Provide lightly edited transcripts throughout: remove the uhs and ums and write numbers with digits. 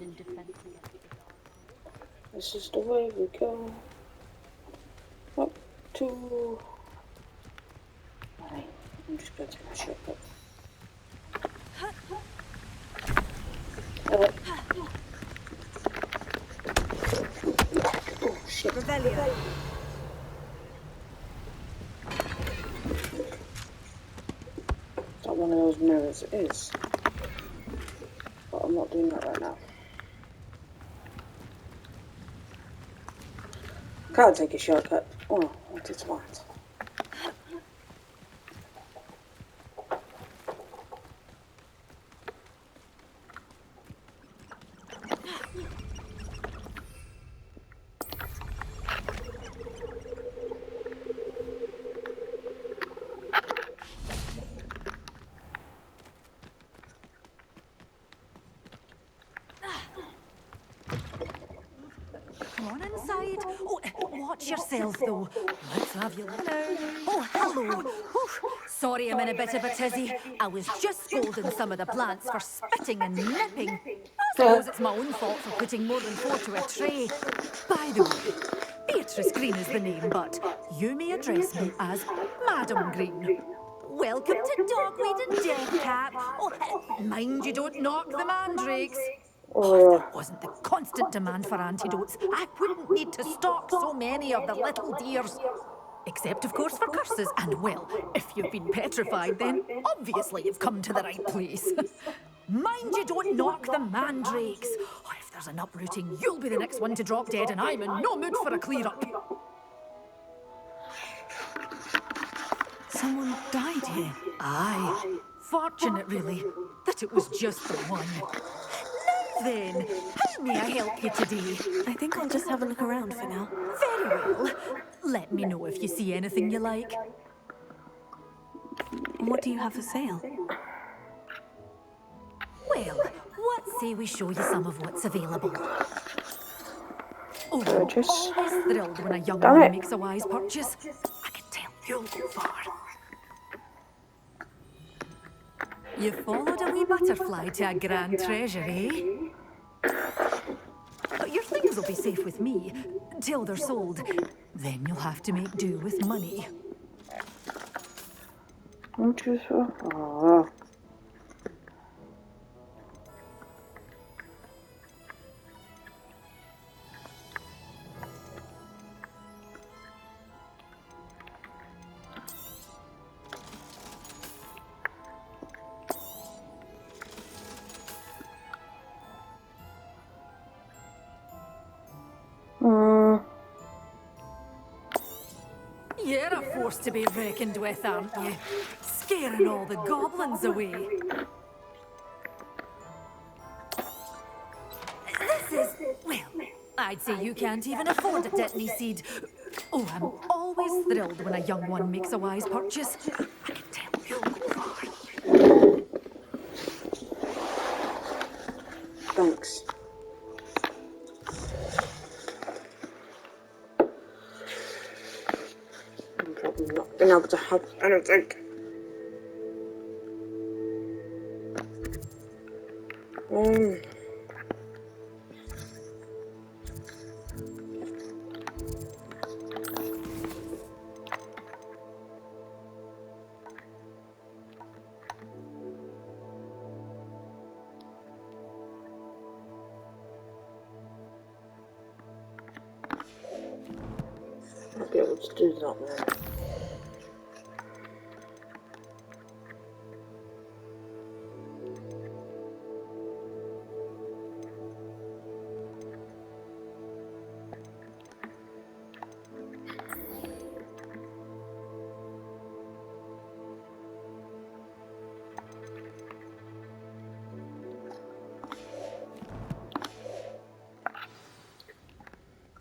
in defense against the dark. This is the way we go. Up to... Right, I'm just going to take my shortcut. Oh shit. Revelio. Is that one of those mirrors? It is. But I'm not doing that right now. Can't take a shortcut. Oh, what is that? Come on inside. Oh, watch yourself, though. Let's have you. Hello. Oh, hello. Whew. Sorry I'm in a bit of a tizzy. I was just scolding some of the plants for spitting and nipping. I suppose it's my own fault for putting more than 4 to a tray. By the way, Beatrice Green is the name, but you may address me as Madam Green. Welcome to Dogweed and Death Cap. Oh, mind you don't knock the mandrakes. Oh, if there wasn't the constant demand for antidotes, I wouldn't need to stock so many of the little dears. Except, of course, for curses. And, well, if you've been petrified, then obviously you've come to the right place. Mind you don't knock the mandrakes. Oh, if there's an uprooting, you'll be the next one to drop dead, and I'm in no mood for a clear-up. Someone died here? Aye. Fortunate, really, that it was just the one. Then, how may I help you today? I think I'll just have a look around for now. Very well. Let me know if you see anything you like. What do you have for sale? Well, what say we show you some of what's available? Oh, Gorgeous. I'm always thrilled when a young Damn one it. makes a wise purchase. I can tell you'll go far. You followed a wee butterfly to a grand treasure, eh? Your things will be safe with me, till they're sold. Then you'll have to make do with money. Oh. You're a force to be reckoned with, aren't you? Scaring all the goblins away. This is, well, I'd say you can't even afford a Dittany seed. Oh, I'm always thrilled when a young one makes a wise purchase. I can tell you'll go far. Thanks. I'm probably not being able to have anything. I'll be able to do that now.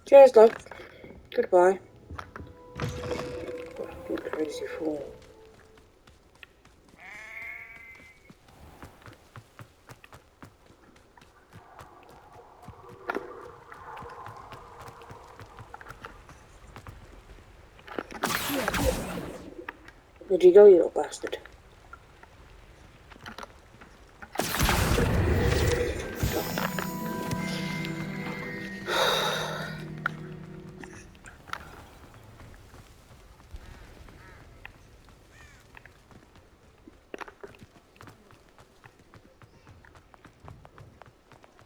Cheers, love. Goodbye. You crazy fool. Where'd you go, you little bastard?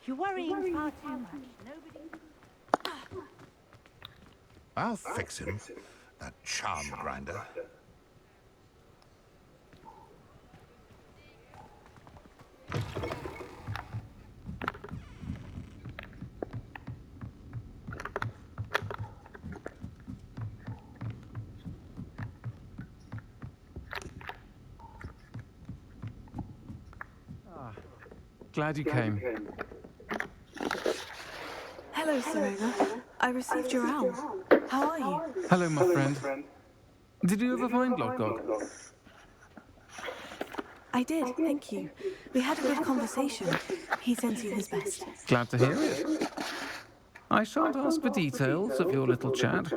You're worrying far too much. Nobody... I'll fix him, that charm grinder. Glad you came. Hello, Serena. I received your owl. How are you? Hello, my friend. Did you ever find Glogog? I did, thank you. We had a good conversation. He sends you his best. Glad to hear it. I shan't ask for details of your little chat,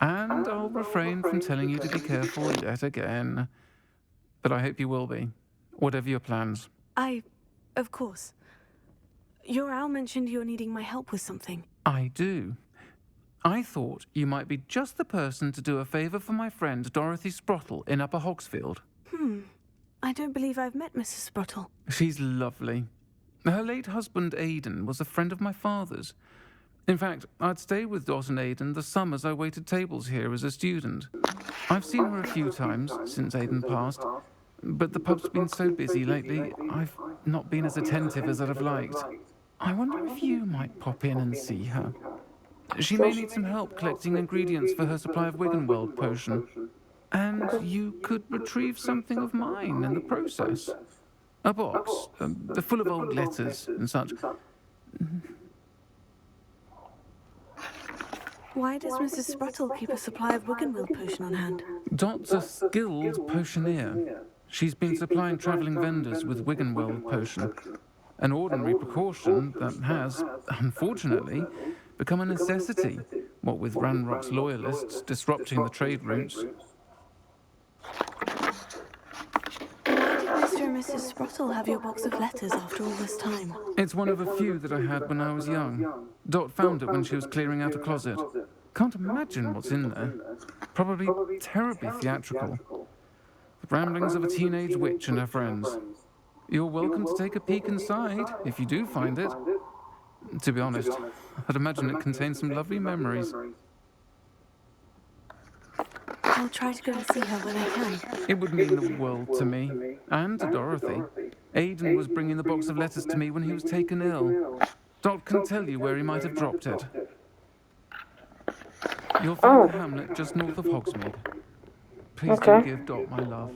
and I'll refrain from telling you to be careful yet again. But I hope you will be, whatever your plans. Of course. Your owl mentioned you're needing my help with something. I do. I thought you might be just the person to do a favour for my friend Dorothy Sprottle in Upper Hogsfield. I don't believe I've met Mrs. Sprottle. She's lovely. Her late husband Aidan was a friend of my father's. In fact, I'd stay with Dot and Aidan the summers I waited tables here as a student. I've seen her a few times since Aidan passed, but the pub's been so busy lately, I've not been as attentive as I'd have liked. I wonder if you might pop in and see her. She may need some help collecting ingredients for her supply of Wiggenweld potion. And you could retrieve something of mine in the process. A box, full of old letters and such. Why does Mrs. Sprottle keep a supply of Wiggenweld potion on hand? Dot's a skilled potioneer. She's been supplying travelling vendors with Wiggenweld potion. An ordinary precaution that has, unfortunately, become a necessity, what with Ranrock's loyalists disrupting the trade routes. Why did Mr. and Mrs. Sprottle have your box of letters after all this time? It's one of a few that I had when I was young. Dot found it when she was clearing out a closet. Can't imagine what's in there. Probably terribly theatrical. The ramblings of a teenage witch and her friends. You're welcome to take a peek inside, if you do find it. To be honest, I'd imagine it contains some lovely memories. I'll try to go and see her when I can. It would mean the world to me, and to Dorothy. Aidan was bringing the box of letters to me when he was taken ill. Dot can tell you where he might have dropped it. You'll find the hamlet just north of Hogsmeade. Please do give Dot my love.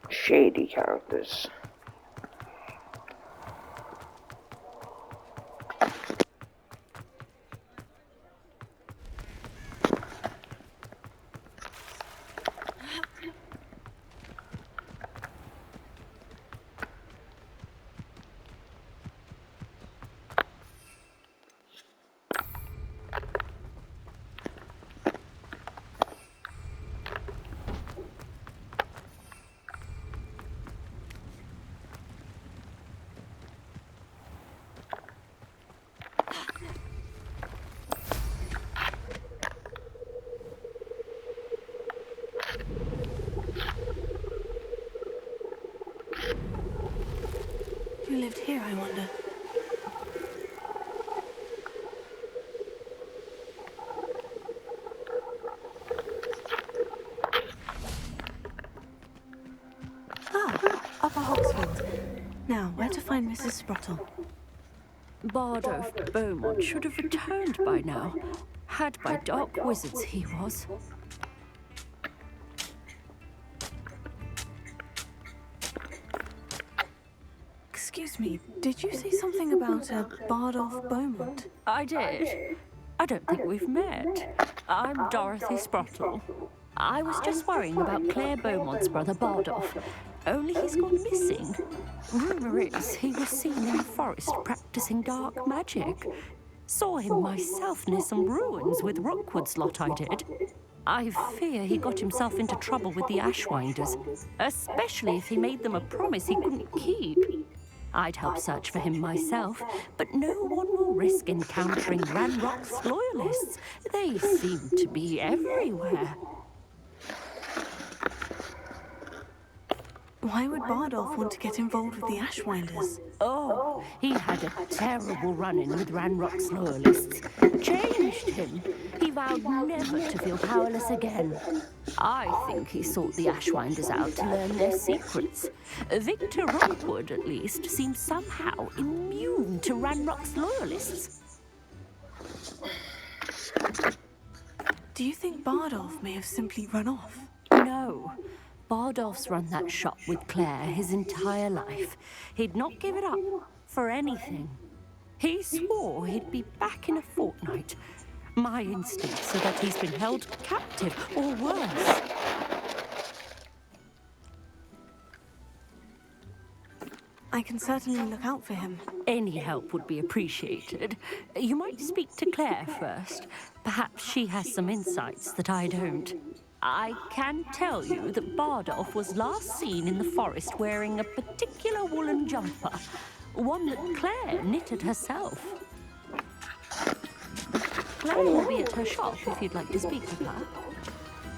Shady characters. Who lived here, I wonder? Upper Hogsfield. Now, where to find Mrs. Sprottle? Bardolph Beaumont should have returned by now. Had by dark wizards he was. Excuse me, did you say something about a Bardolph Beaumont? I did. I don't think we've met. I'm Dorothy Sprottle. I was just worrying about Claire Beaumont's brother Bardolph. Only he's gone missing. Rumour is he was seen in the forest practicing dark magic. Saw him myself near some ruins with Rookwood's lot I did. I fear he got himself into trouble with the Ashwinders, especially if he made them a promise he couldn't keep. I'd help search for him myself, but no one will risk encountering Ranrock's loyalists. They seem to be everywhere. Why would Bardolph want to get involved with the Ashwinders? Oh, he had a terrible run-in with Ranrock's loyalists. Changed him. He vowed never to feel powerless again. I think he sought the Ashwinders out to learn their secrets. Victor Rockwood, at least, seems somehow immune to Ranrock's loyalists. Do you think Bardolph may have simply run off? No. Bardolph's run that shop with Claire his entire life. He'd not give it up for anything. He swore he'd be back in a fortnight. My instincts are that he's been held captive, or worse. I can certainly look out for him. Any help would be appreciated. You might speak to Claire first. Perhaps she has some insights that I don't. I can tell you that Bardolph was last seen in the forest wearing a particular woolen jumper, one that Claire knitted herself. Claire will be at her shop if you'd like to speak with her.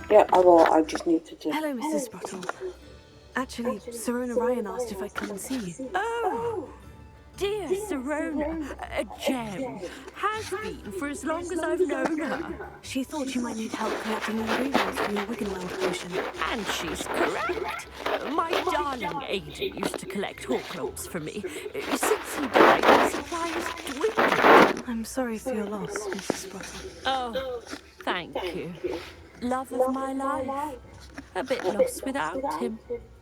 Yeah, I will. I just need to do... Hello, Mrs. Sprottle. Actually, Serona Ryan asked if I come and see you. Oh, dear Serona, a gem. Has been for as long as I've known her. She thought you might need help collecting ingredients for your Wiggenweld potion. And she's correct. My darling Ada used to collect Horcrux for me. Since he died, the supplies dwindled. I'm sorry for your loss, Mrs. Sprottle. Oh, thank you. Love of my life. A bit lost without him.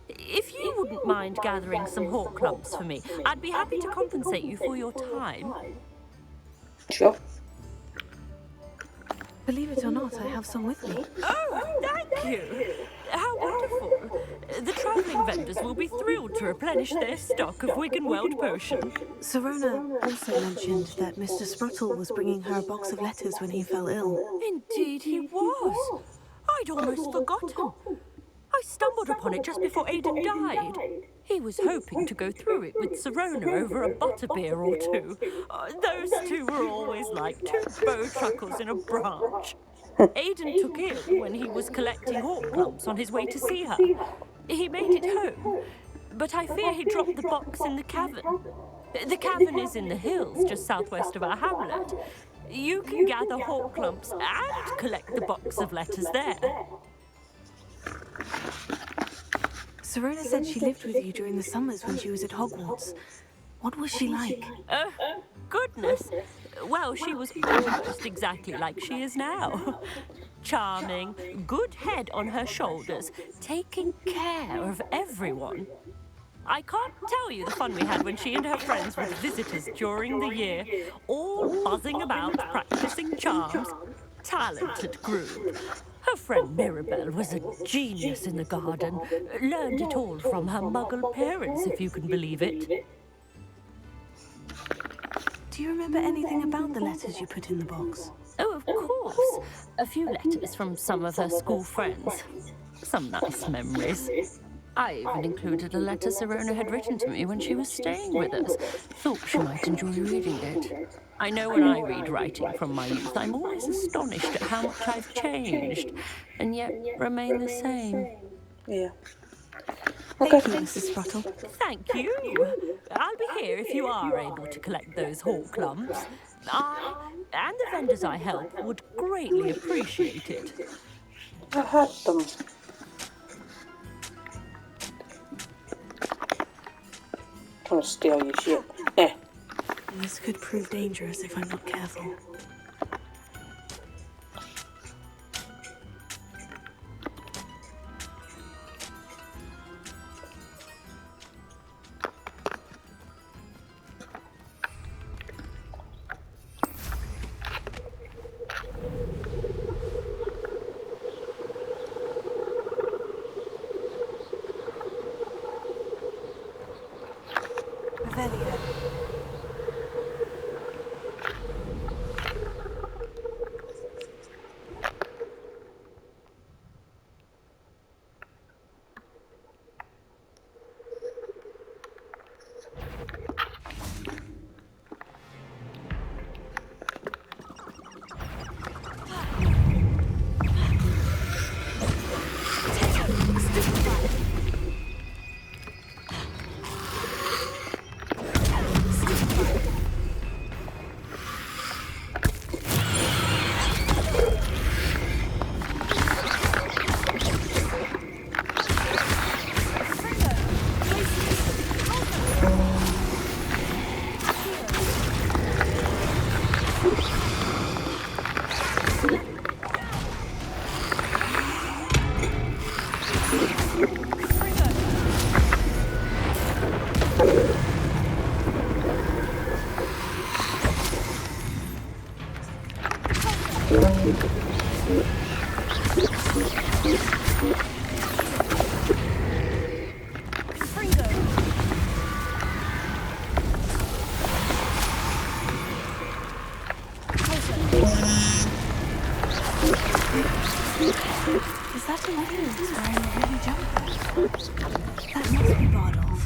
If you wouldn't mind gathering some Horcrux for me, I'd be happy to compensate you for your time. Sure. Believe it or not, I have some with me. Oh, thank you. How wonderful. The travelling vendors will be thrilled to replenish their stock of Wiggenweld potion. Serona also mentioned that Mr. Sprottle was bringing her a box of letters when he fell ill. Indeed he was. I'd almost forgotten. I stumbled upon it just before Aidan died. He was hoping to go through it with Serona over a butterbeer or two. Those two were always like two bowtruckles in a branch. Aidan took ill when he was collecting Horcrux on his way to see her. He made it home, but I fear he dropped the box in the cavern. The cavern is in the hills just southwest of our hamlet. You can gather Horcrux and collect the box of letters there. Serona said she lived with you during the summers when she was at Hogwarts. What was she like? Oh, goodness. Well, she was almost exactly like she is now. Charming, good head on her shoulders, taking care of everyone. I can't tell you the fun we had when she and her friends were visitors during the year, all buzzing about, practicing charms. Talented group. Her friend Mirabelle was a genius in the garden. Learned it all from her muggle parents, if you can believe it. Do you remember anything about the letters you put in the box? Oh, of course. A few letters from some of her school friends. Some nice memories. I even included a letter Serona had written to me when she was staying with us. Thought she might enjoy reading it. I know when I read writing from my youth, I'm always astonished at how much I've changed, and yet remain the same. Yeah. Okay. Thank you, Mrs. Sprottle. Thank you. I'll be here if you are able to collect those Horcrux. I and the vendors I help would greatly appreciate it. I had them. Trying to steal your shit. Eh. This could prove dangerous if I'm not careful. Revelio. Is that an influence wearing a really jumper? That must be Bardolph.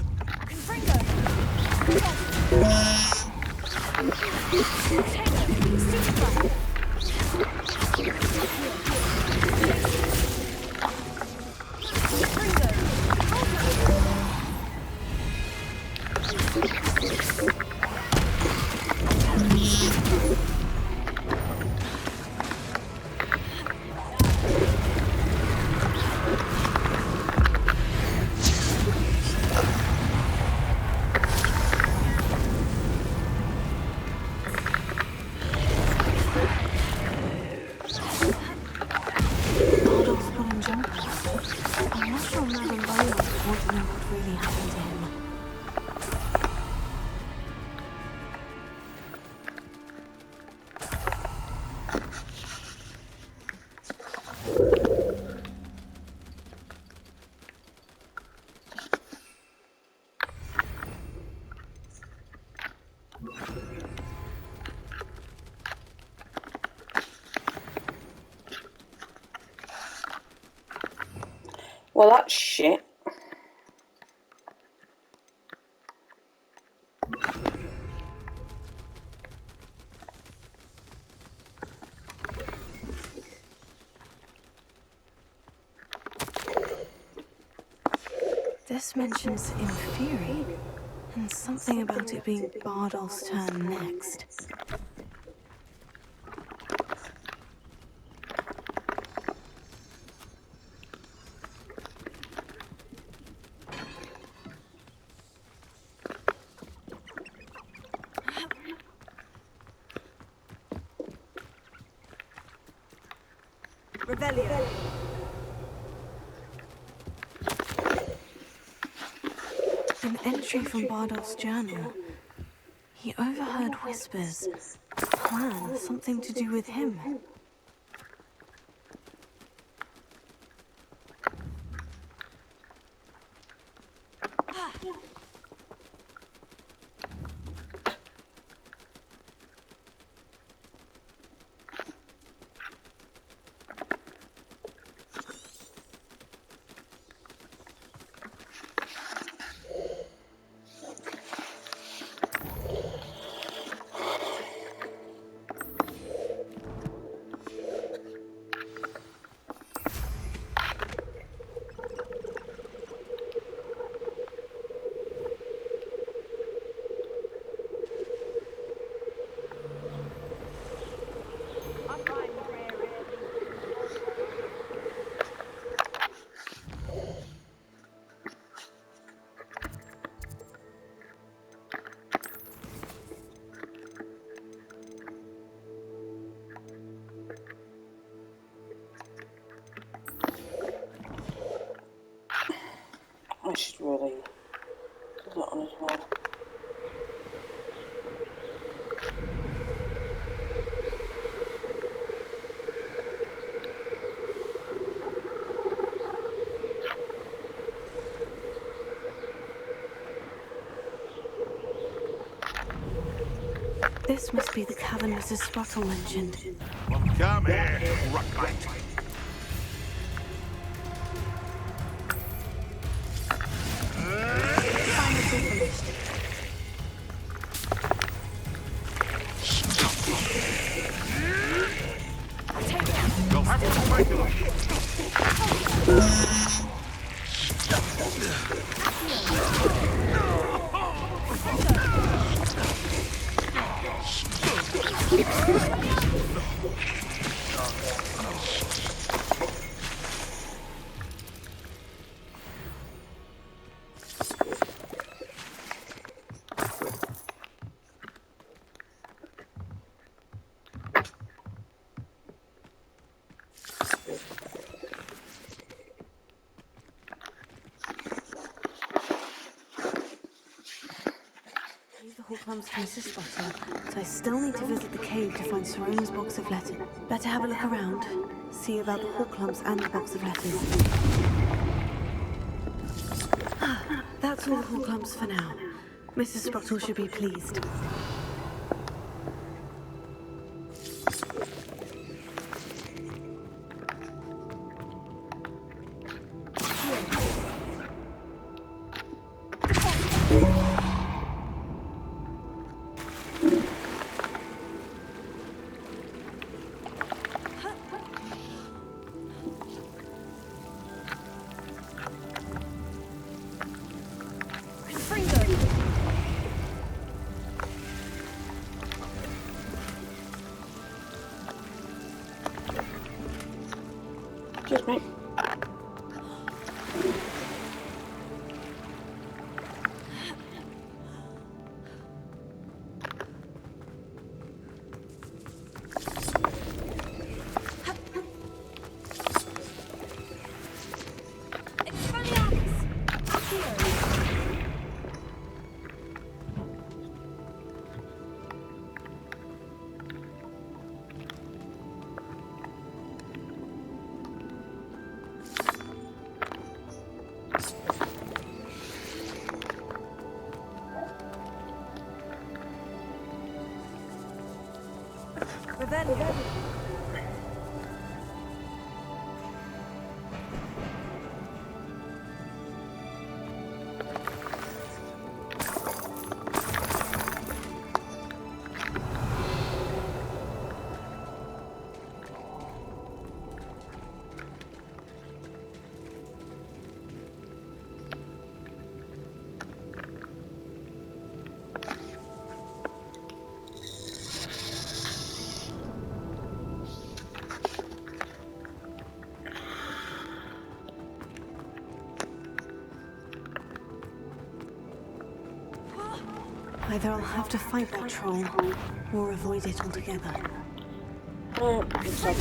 Bardolph's wooden jumper. I'm not sure Madame Bowler would want to know what really happened to him. Well, that's shit. This mentions Inferi, and something about it being Bardolph's turn next. Revelio. An entry from Bardolph's journal. He overheard whispers. A plan, something to do with him. I should really put that on as well. This must be the cavern Mrs. Sprottle mentioned. Come here, Rucklight. You'll have to fight Leave the Hawklums to Mrs. Sprottle, but I still need to visit the cave to find Sirona's box of letters. Better have a look around, see about the Hawklums and the box of letters. That's all the Hawklums for now. Mrs. Sprottle should be pleased. Cheers, mate. Revelio. Either I'll have to fight that troll, or avoid it altogether. Looks like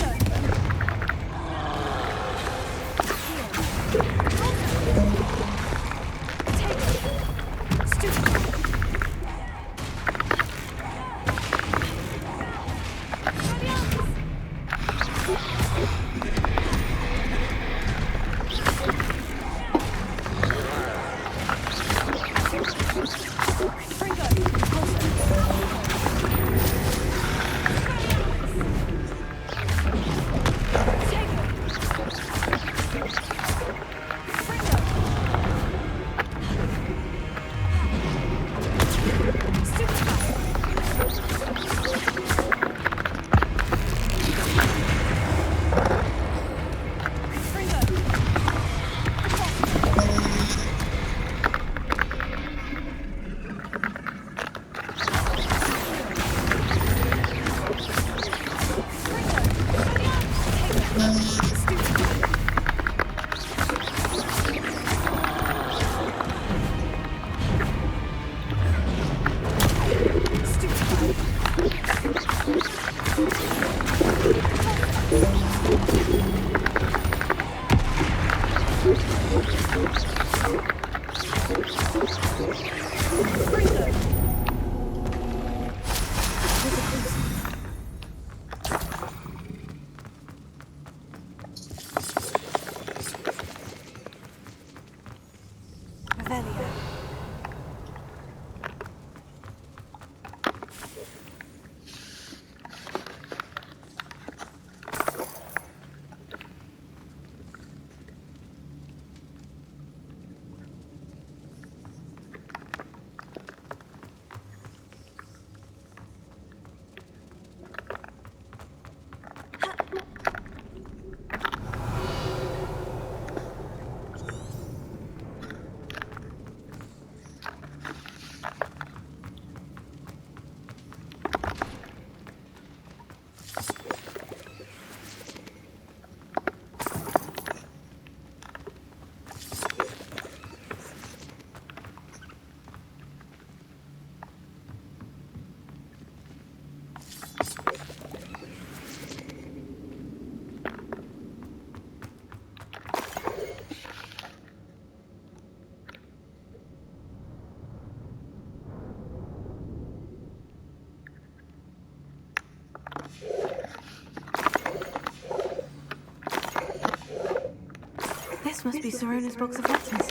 Revelio. This must be Serona's box of letters.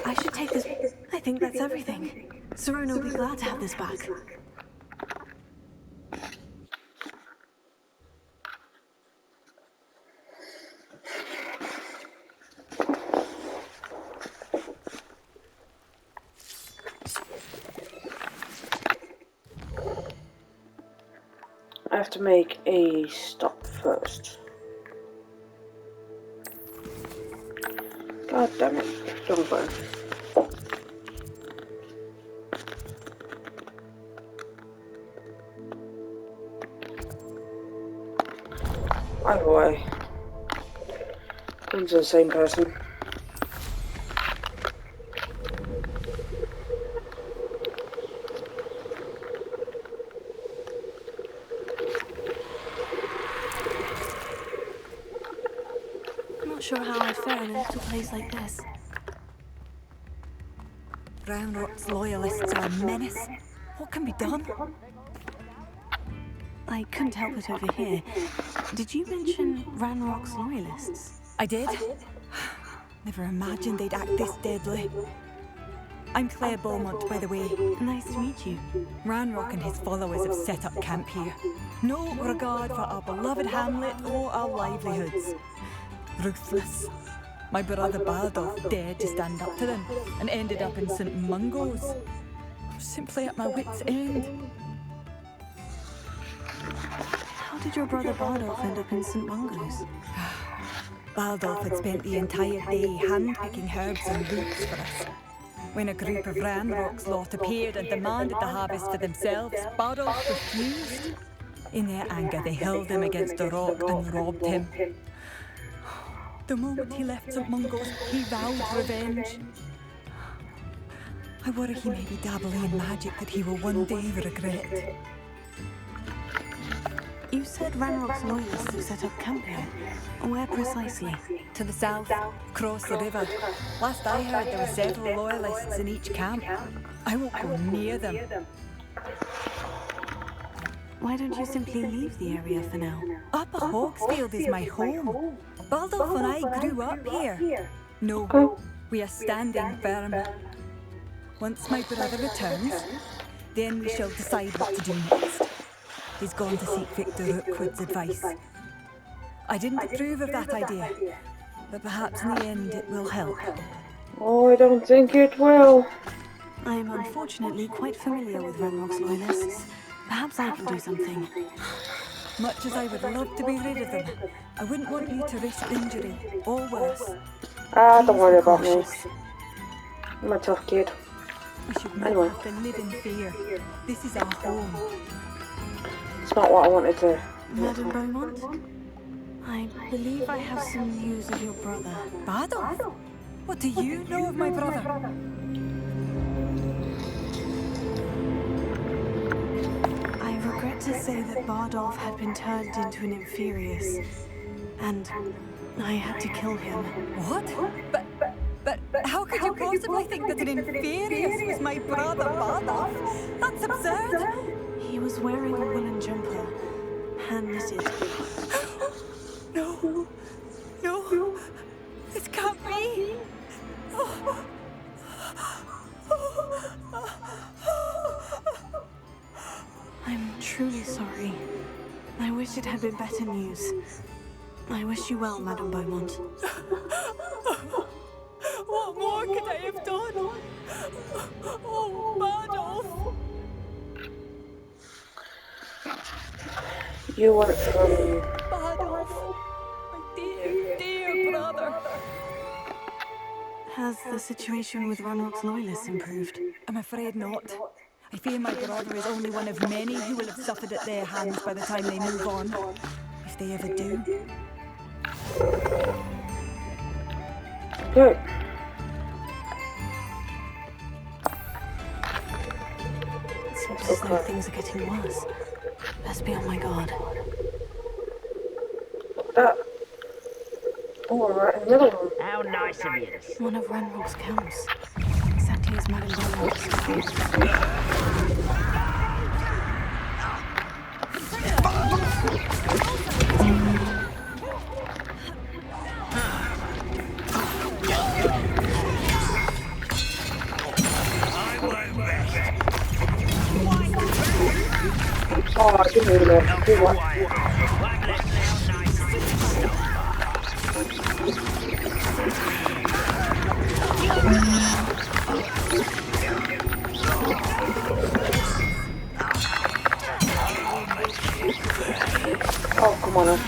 I should take this. I think that's everything. Serona will be glad to have this back. have to make a stop first. God damn it. Wrong button. Either way, into the same person. I'm not sure how I'd fare in a little place like this. Roundrock's loyalists are a menace. What can be done? I couldn't help it over here. Did you mention Ranrock's loyalists? I did. Never imagined they'd act this deadly. I'm Claire Beaumont, by the way. Nice to meet you. Ranrock and his followers have set up camp here. No regard for our beloved hamlet or our livelihoods. Ruthless. My brother Bardolph dared to stand up to them and ended up in St. Mungo's. I was simply at my wit's end. How did your brother Bardolph end up in St. Mungo's? Bardolph had spent the entire day hand-picking herbs and roots for us. When a group of Ranrock's lot appeared and demanded the harvest for themselves, Bardolph refused. In their anger, they hurled him against a rock and robbed him. The moment he left St. Mungo's, he vowed revenge. I worry he may be dabbling in magic that he will one day regret. You said Ranrock's loyalists have set up camp here. Where precisely? To the south, across the river. Last I heard, there were several loyalists in each camp. I won't go near them. Why don't you simply leave the area for now? Upper Hawksfield is my home. Bardolph and I grew up here. No, we are standing firm. Once my brother returns, then we shall decide what to do next. He's gone to seek Victor Rookwood's advice. I didn't approve of that idea, but perhaps in the end it will help. Oh, I don't think it will. I am unfortunately quite familiar with Ranrock's loyalists. Perhaps I can do something. Much as I would love to be rid of them, I wouldn't want you to risk injury, or worse. Don't worry about me. I'm a tough kid. We should not Anyway. have to live in fear. This is our home. It's not what I wanted to. Madame Beaumont? I believe I have some news of your brother. Bardolph? What do you know of my brother? I regret to say that Bardolph had been turned into an Inferius, and I had to kill him. What? But how could you possibly think that an Inferius was my brother Bardolph? That's absurd! He was wearing a woolen jumper, hand-knitted. No, this can't be. I'm truly sorry. I wish it had been better news. I wish you well, Madame Beaumont. What more could I have done? Oh, Bardolph! You went from. Bardolph! My dear brother! Has the situation with Ranrock's loyalists improved? I'm afraid not. I fear my brother is only one of many who will have suffered at their hands by the time they move on. If they ever do. Good. It seems as though things are getting worse. Best be on my guard. Oh, right in the middle one. How nice of you. One of Ranrock's camps. Exactly as Madame Beaumont. Oh, I didn't really know. Do what? Come on now.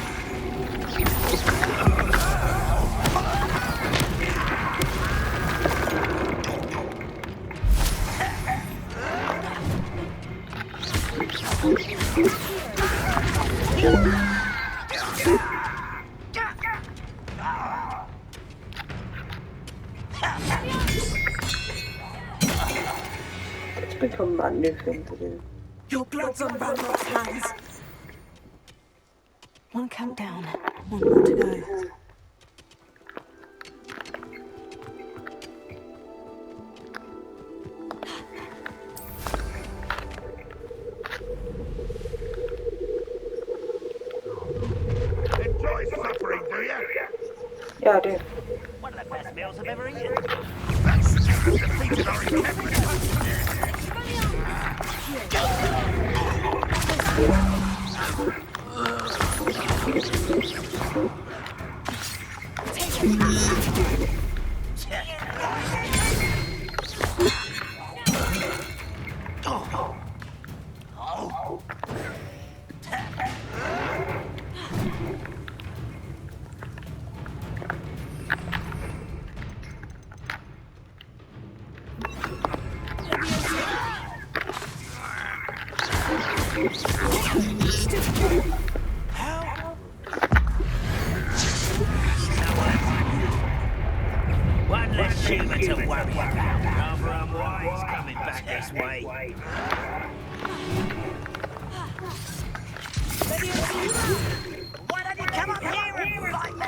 It's become that new thing to do. Your blood's on Ranrock's hands. One count down, one more to go. Enjoy suffering, do you? Yeah, I do. One of the best meals I've ever eaten. That student defeated our encampment. One less human to worry about. Rather unwise coming back this way. Why don't you come up here and fight me?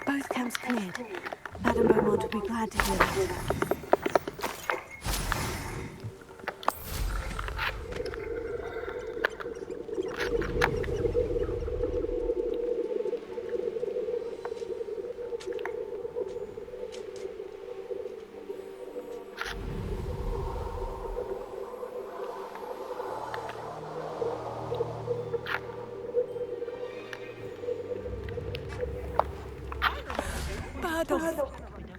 Both camps cleared. Madame Beaumont would be glad to hear that. Bardolph,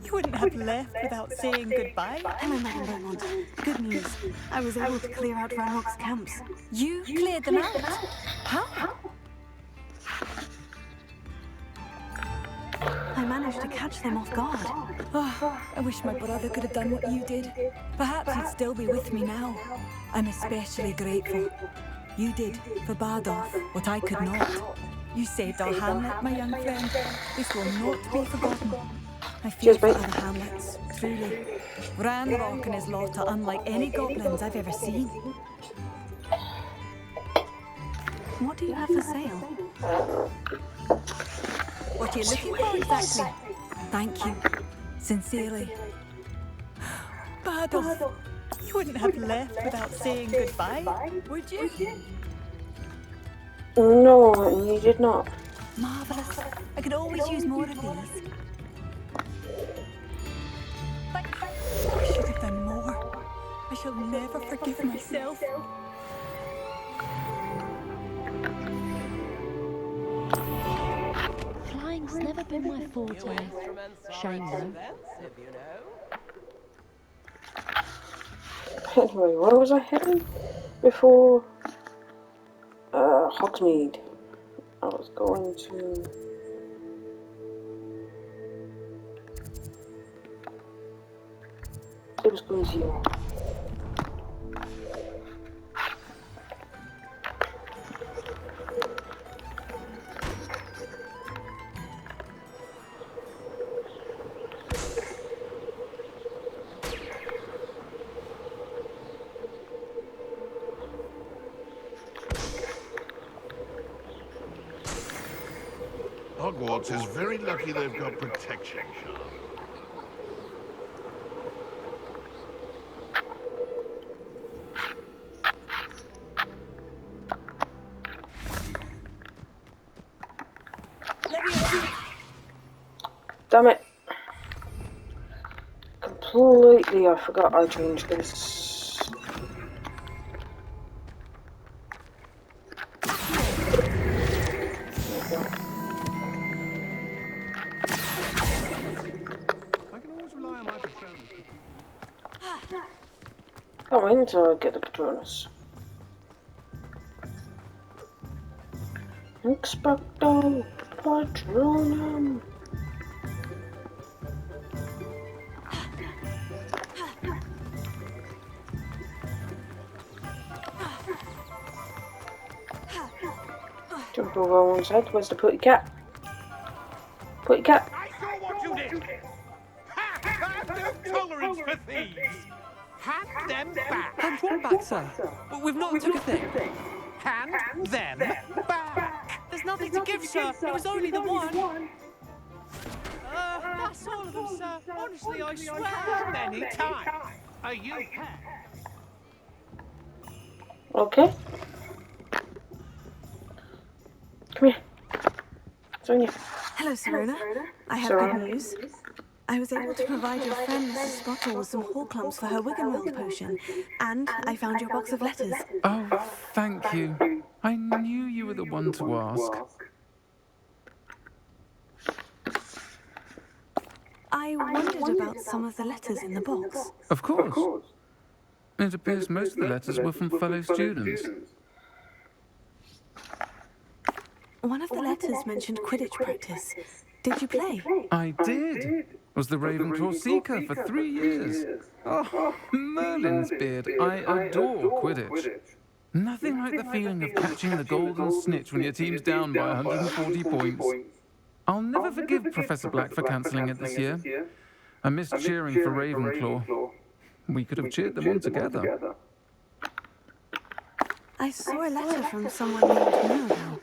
you wouldn't have left without saying goodbye. Hello, Madame Beaumont. Good news. I was able to clear out Ranrock's camps. You cleared them out? How? I managed to catch them off guard. Oh, I wish my brother could have done what you did. Perhaps he'd still be with me now. I'm especially grateful. You did, for Bardolph, what I could not. You saved our hamlet, my young friend. This will not be forgotten. I feel Cheers, for mate. other hamlets, truly. Ranrock and his lot are unlike any goblins I've ever seen. What do you have for sale? What are you looking for exactly? Thank you. Sincerely. Bardolph, you wouldn't have left without saying goodbye, would you? No, you did not. Marvellous. I could always use more of these. But I should have done more. I shall never forgive myself. Flying's never been my forte. Shame though. Anyway, where was I heading before? Hogsmeade. I was going to... It was going to you. Hogwarts is very lucky they've got protection. Damn it. completely, I forgot I changed this. I can always rely on my Patronus. Come in to get the Patronus. Expecto Patronum. Jump over one side. Where's the putty cat? Putty cat. I saw what you did! Ha! I have no tolerance for thieves! Hand them back! Hand what back, sir? We've not took a thing. Hand them back! There's nothing to give, sir. It was only the one. That's all of them, sir. Honestly, I swear. Many times! Are you hurt? Okay. Come here. Sonia. Hello, Serona. I have Serona. good news. I was able to provide your friend Mrs. Spottle with some Horklumps for her Wiggenweld potion, and I found your box of letters. Oh, thank you. I knew you were the one to ask. I wondered about some of the letters in the box. Of course. It appears most of the letters were from fellow students. One of the letters mentioned Quidditch practice. Did you play? I did. Was the Ravenclaw Seeker for 3 years. Oh, Merlin's beard. I adore Quidditch. Nothing like the feeling of catching the golden snitch when your team's down by 140 points. I'll never forgive Professor Black for cancelling it this year. I missed cheering for Ravenclaw. We could have cheered them on together. I saw a letter from someone named Mirabel.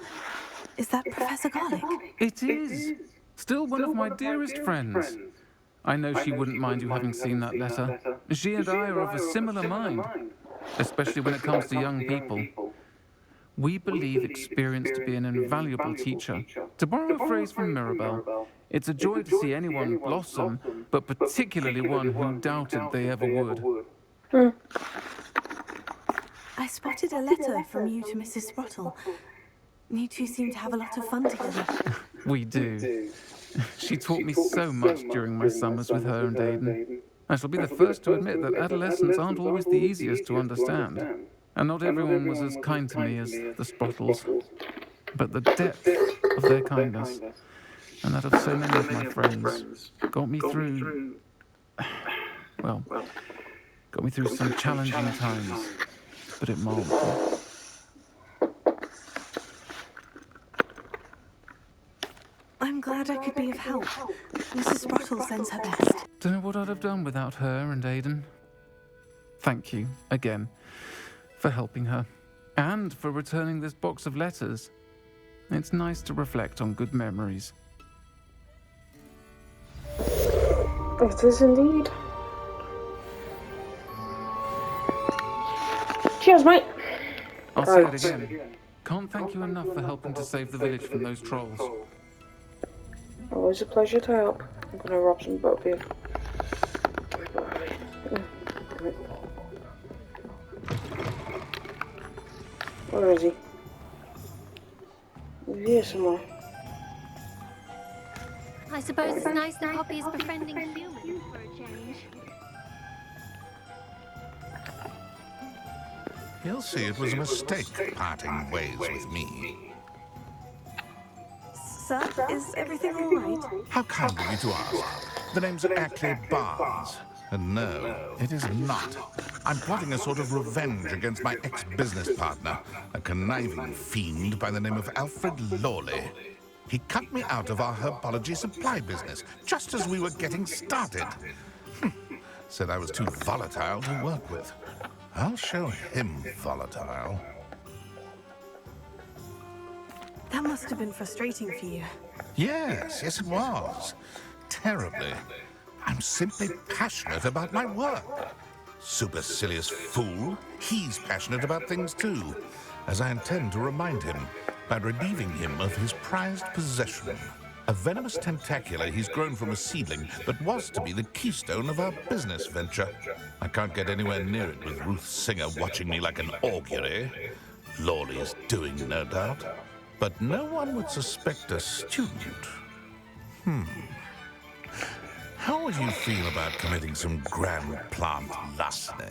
Is that Professor Garlick? It is. Still one of my dearest friends. I know she wouldn't mind you having seen that letter. She and I are of a similar mind, especially when it comes to young people. We believe experience to be an invaluable teacher. To borrow a phrase from Mirabel, it's a joy to see anyone blossom, but particularly one who doubted they ever would. I spotted a letter from you to Mrs. Sprottle. You two seem to have a lot of fun together. We do. She taught me so much during my summers with her and Aidan. I shall be the first to admit that adolescents aren't always the easiest to understand. And not everyone was as kind to me as the Sprottles. But the depth of their kindness, and that of so many of my friends, got me through... well, got me through some challenging times, to put it mildly. I'm glad I could be of help. Mrs. Sprottle sends her best. Don't know what I'd have done without her and Aidan. Thank you, again, for helping her, and for returning this box of letters. It's nice to reflect on good memories. It is indeed. Cheers, mate. I'll say it again. Can't thank you enough for helping to save the village from those trolls. Always a pleasure to help. I'm gonna rob some butterbeer. Where is he? He's here somewhere. I suppose it's nice that Poppy is befriending humans for a change. He'll see it was a mistake parting ways with me. Sir, is everything all right? How kind of you to ask. The name's Ackley Barnes. And no, it is not. I'm plotting a sort of revenge against my ex-business partner, a conniving fiend by the name of Alfred Lawley. He cut me out of our herbology supply business, just as we were getting started. Said I was too volatile to work with. I'll show him volatile. That must have been frustrating for you. Yes, it was. Terribly. I'm simply passionate about my work. Supercilious fool. He's passionate about things too, as I intend to remind him by relieving him of his prized possession. A venomous tentacula he's grown from a seedling, but was to be the keystone of our business venture. I can't get anywhere near it with Ruth Singer watching me like an augury. Lawley's doing, no doubt. But no one would suspect a student. How would you feel about committing some grand plant larceny?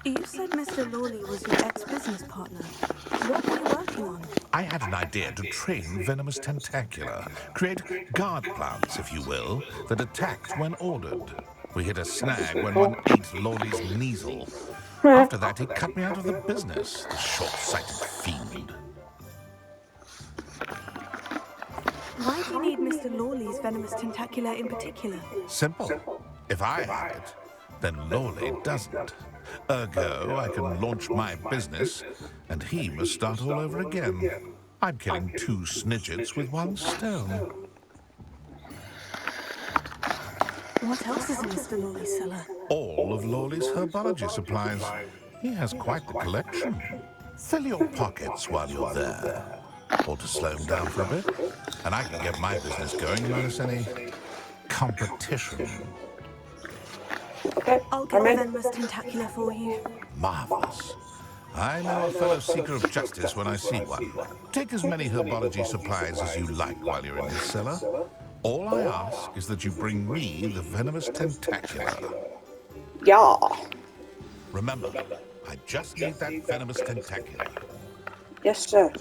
You said Mr. Lawley was your ex-business partner. What were you working on? I had an idea to train venomous tentacula, create guard plants, if you will, that attacked when ordered. We hit a snag when one ate Lawley's measle. After that, he cut me out of the business, the short-sighted fiend. Why do you need Mr. Lawley's venomous tentacula in particular? Simple. If I have it, then Lawley doesn't. Ergo, I can launch my business, and he must start all over again. I'm killing 2 snidgets with 1 stone. What else is in Mr. Lawley's cellar? All of Lawley's herbology supplies. He has quite the collection. Fill your pockets while you're there. Or to slow him down for a bit, and I can get my business going minus any competition. Okay, I'll get the venomous tentacula for you. Marvelous. I know a fellow seeker of justice when I see one. Take as many herbology supplies as you like while you're in his cellar. All I ask is that you bring me the venomous tentacula. Yeah. Remember, I just need that venomous tentacula. Yes, sir.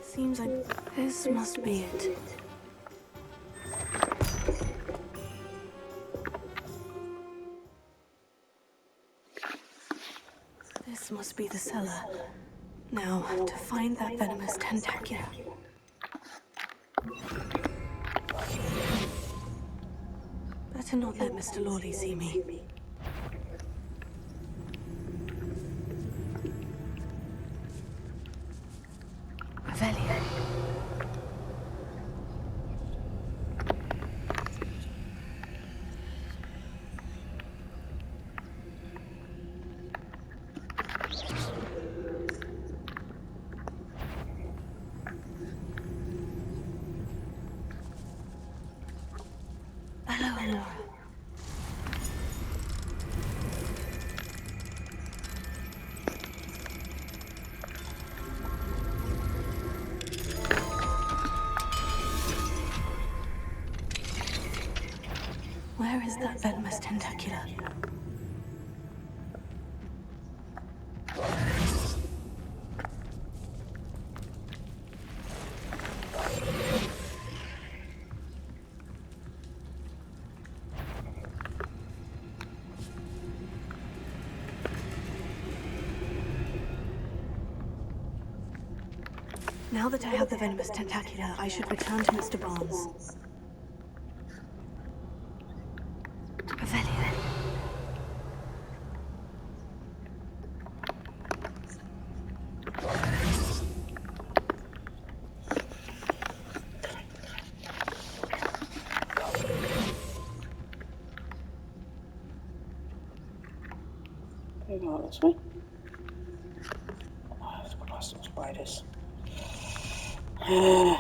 Seems like this must be it. This must be the cellar. Now, to find that venomous tentacula. Better not let Mr. Lawley see me. Revelio. Hello, Laura. Where is that venomous tentacula? Now that I have the venomous tentacula, I should return to Mr. Barnes. Revelio. Maybe not this way. Oh, I've got some spiders. Fine.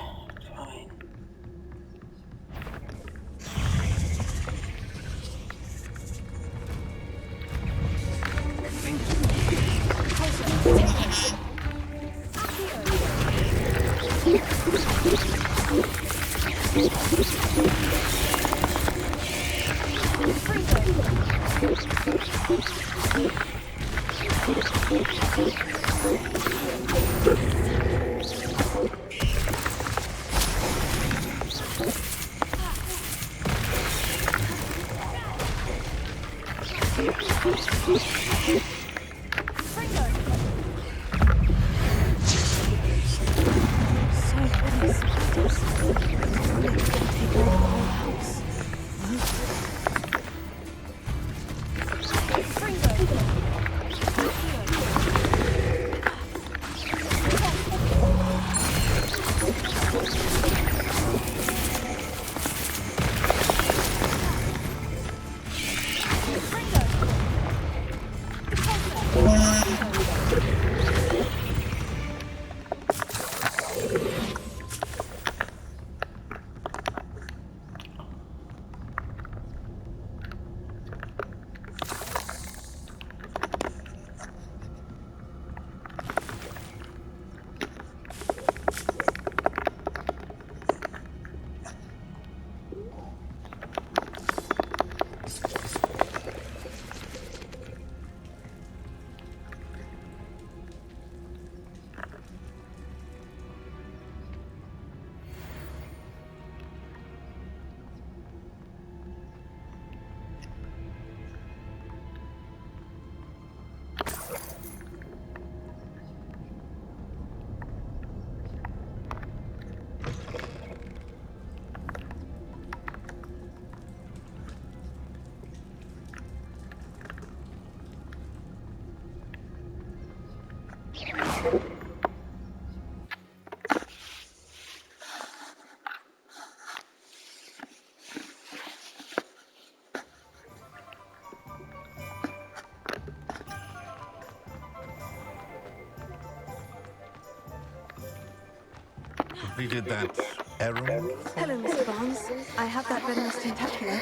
Completed that errand? Hello, Mr. Barnes. I have that venomous tentacula.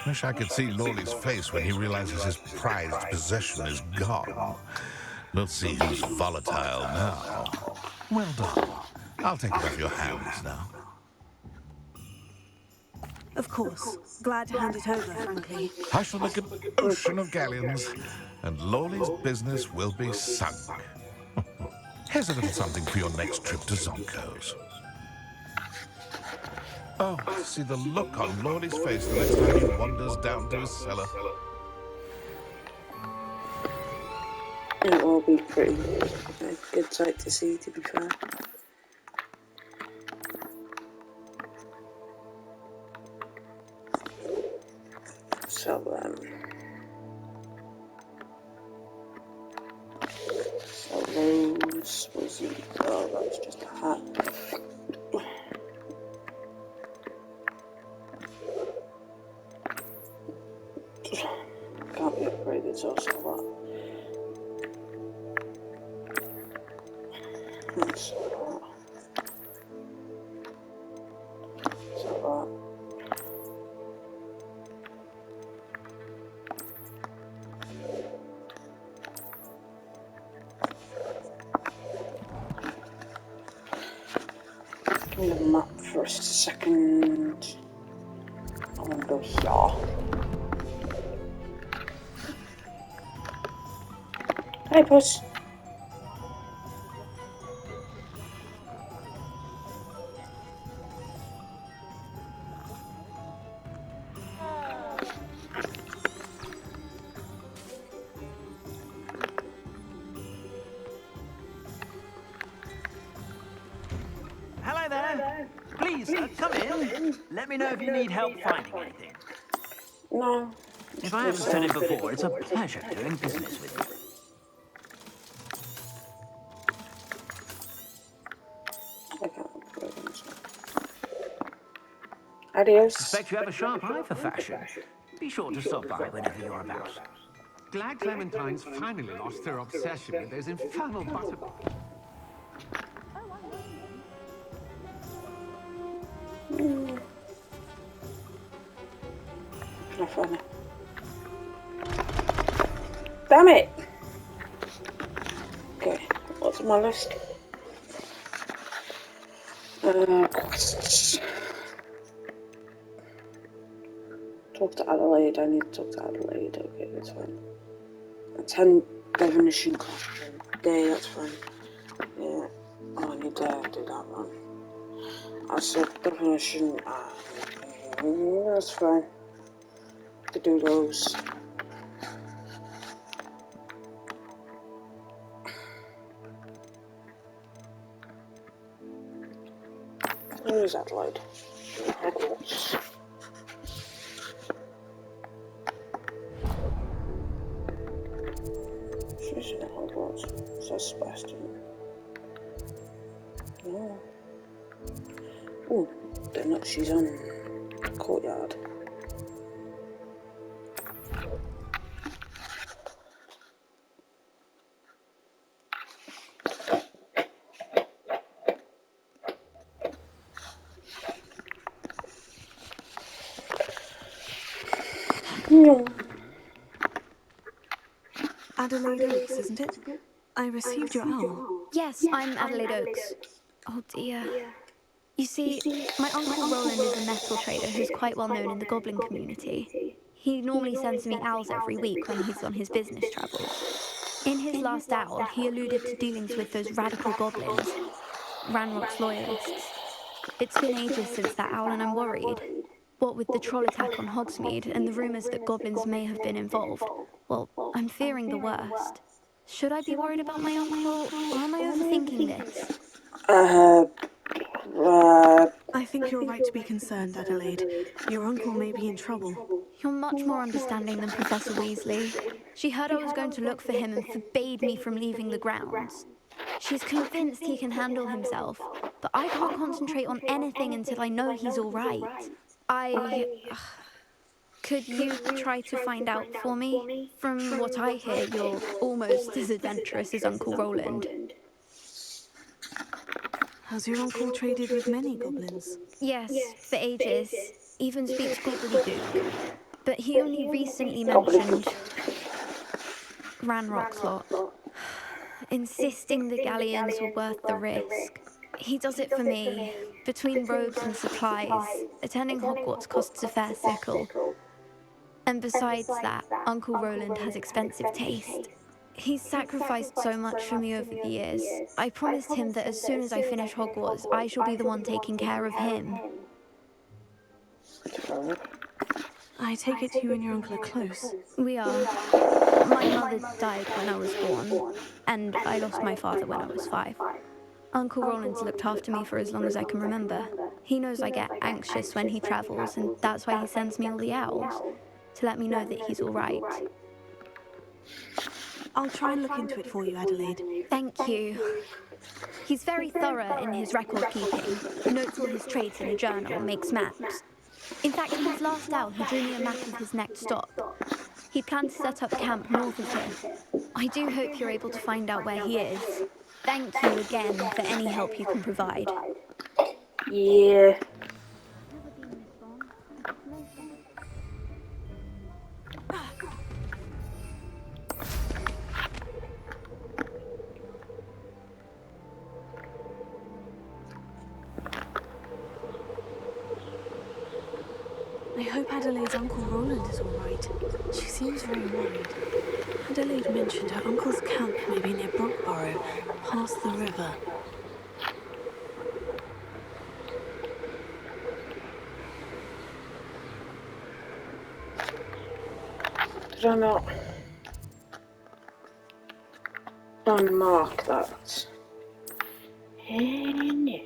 Wish I could see Lawley's face when he realizes his prized possession is gone. Let's see who's volatile now. Well done. I'll take it off your hands now. Of course. Glad to hand it over, frankly. I shall make an ocean of galleons, and Lawley's business will be sunk. Here's a little something for your next trip to Zonko's. Oh, see the look on Lawley's face the next time he wanders down to his cellar. It will be pretty a good sight to see, to be fair. So those was the, oh, that was just a hat. Can't be upgraded, so I'll sell that. Let's sell that. Sell that. The map for a second. I want to go here. Hi, puss. Hello there. Please, come in. Let me know if you need help finding anything. No. If I haven't said it before, it's a pleasure doing business with you. I can't upgrade them, so. Adios. Suspect you have a sharp eye for fashion. Be sure to stop by whenever you're about. Glad Clementine's finally lost her obsession with those infernal butterflies. Can I find it? Damn it! Okay, what's on my list? Quests. Talk to Adelaide. I need to talk to Adelaide. Okay, that's fine. A 10 definition question a day, that's fine. Yeah. Oh, I need to do that one. I said definition. That's fine. To do those. Where is Adelaide? Hogwarts. She's in Hogwarts. Says Sebastian. No. Oh, then look, she's on Courtyard. Adelaide Oaks, isn't it? I received your owl. Yes, I'm Adelaide Oaks. Oh dear. You see, my Uncle Roland is a metal trader who's quite well known in the goblin community. He normally sends me owls every week when he's on his business travels. In his last owl, he alluded to dealings with those radical goblins, Ranrock's loyalists. It's been ages since that owl and I'm worried. What with the troll attack on Hogsmeade and the rumours that goblins may have been involved, well, I'm fearing the worst. Should I be worried about my uncle, or am I overthinking this? I think you're right to be concerned, Adelaide. Your uncle may be in trouble. You're much more understanding than Professor Weasley. She heard I was going to look for him and forbade me from leaving the grounds. She's convinced he can handle himself, but I can't concentrate on anything until I know he's all right. Could you try to find out for me? From what I hear, you're almost as adventurous as Uncle Roland. Has your uncle traded with many goblins? Yes, for ages. Even speaks gobbledygook. But he only recently mentioned Ranrock's lot, insisting the galleons were worth the risk. He does it for me. Between robes and supplies, attending Hogwarts costs a fair sickle. And besides that, Uncle Roland has expensive taste. He's sacrificed so much for me over the years. I promised him that as soon as I finish Hogwarts, I shall be the one taking care of him. I take it you and your uncle are close. We are. My mother died when I was born, and I lost my father when I was 5. Uncle Roland's looked after me for as long as I can remember. He knows I get anxious when he travels, and that's why he sends me all the owls, to let me know that he's all right. I'll try and look into it for you, Adelaide. Thank you. He's very thorough in his record keeping, notes all his trades in a journal and makes maps. In fact, on his last owl, he drew me a map of his next stop. He planned to set up camp north of here. I do hope you're able to find out where he is. Thank you again for any help you can provide. Yeah. I hope Adelaide's Uncle Roland is all right. She seems very worried. Adelaide mentioned her uncle's camp may be near Brockborough, past the river. Did I not unmark that? No.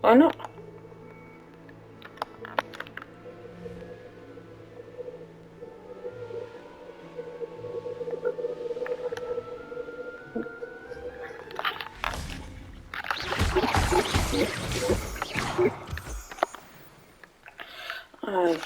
Why not? I